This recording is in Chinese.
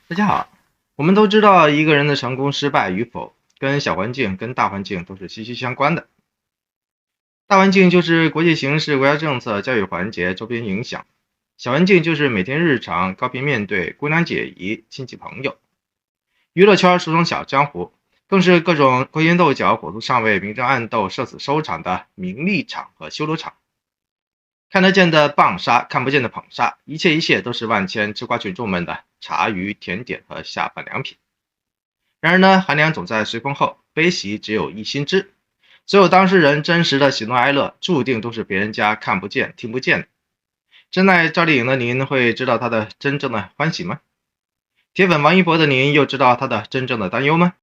大家好，我们都知道一个人的成功、失败与否，跟小环境、跟大环境都是息息相关的。大环境就是国际形势、国家政策、教育环节、周边影响；小环境就是每天日常高频面对、姑娘姐姨、亲戚朋友。娱乐圈俗称小江湖，更是各种勾心斗角、火速上位、明争暗斗、社死收场的名利场和修罗场。看得见的棒杀，看不见的捧杀，一切都是万千吃瓜群众们的茶余甜点和下饭良品。然而呢，寒凉总在随风后，悲喜只有一心知。所有当事人真实的喜怒哀乐，注定都是别人家看不见、听不见的。真爱赵丽颖的您会知道她的真正的欢喜吗？铁粉王一博的您又知道她的真正的担忧吗？